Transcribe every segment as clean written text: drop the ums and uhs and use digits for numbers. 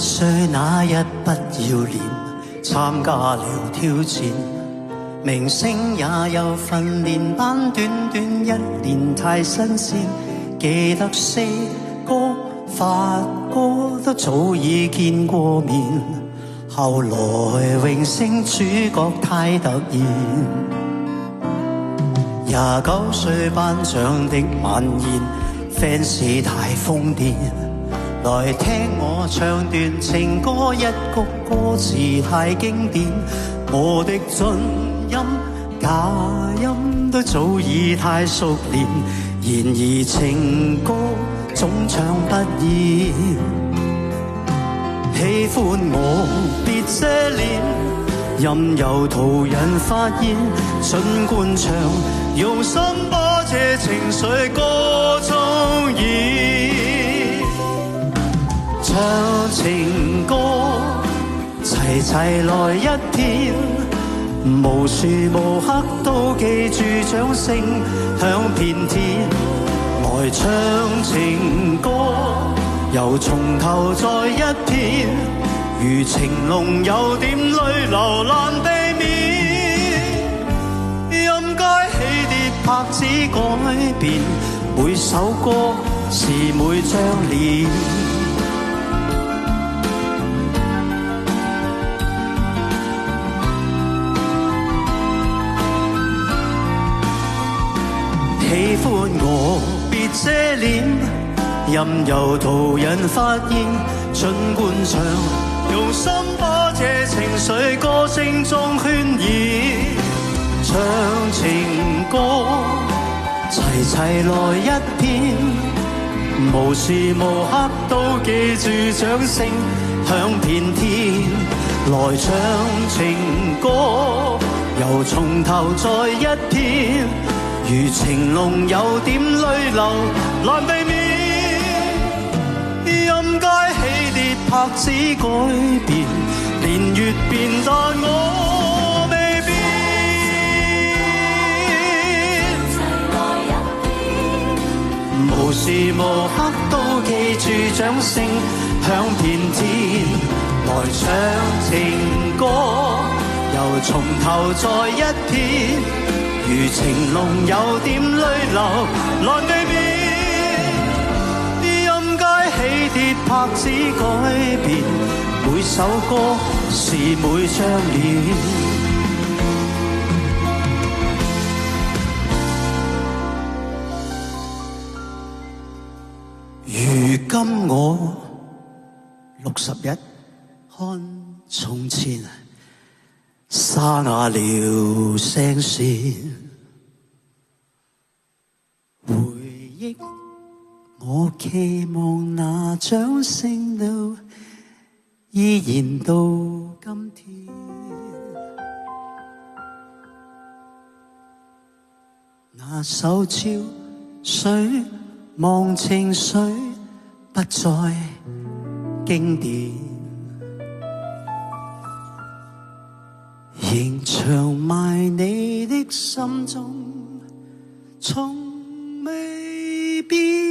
歲那日不要臉，參加了挑戰，明星也有訓練班，短短一年太新鮮。記得四哥發哥都早已見過面，後來榮升主角太突然。29歲頒獎的晚宴 ，fans 太瘋癲，來聽我唱段情歌，一曲歌詞太經典，我的準音假音都早已太熟練，然而情歌總唱不厭。喜歡我別遮臉，任由途人發現，儘管唱，用心把這情緒歌中演。唱情歌，齊齊來一遍，無時無刻都記住掌聲響遍天。來唱情歌，又從頭再一遍，如情濃有點淚流難避免。任街起跌拍子改變，每首歌是每張臉。喜歡我別遮臉，任由途人發現，儘管唱，用心把這情緒歌聲中渲染。唱情歌，齊齊來一遍，無時無刻都記住掌聲響遍天。來唱情歌，又從頭再一遍，如情濃有點淚流難避免。任街起跌拍子改變，年月變但我未變。無時無刻都記住掌聲響遍天。來唱情歌，又從頭再一遍，如情濃有點淚流難避免。任街起跌拍子改變，每首歌是每張臉。如今我61，看從前沙啞了聲線，回憶我期望那掌聲都依然到今天。那首潮水忘情水不再經典，仍長埋你的心中，從未變。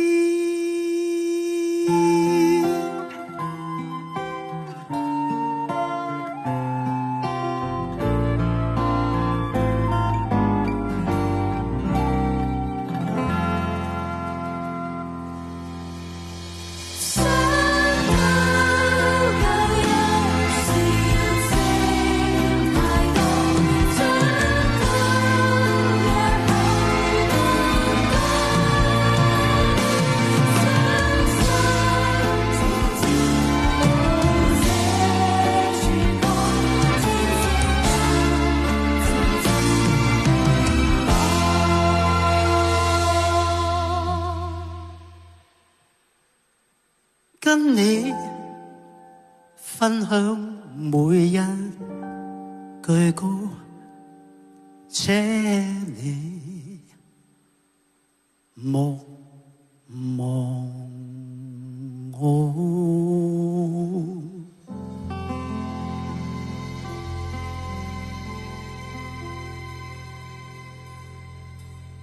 跟你分享每一句歌，這你莫忘我。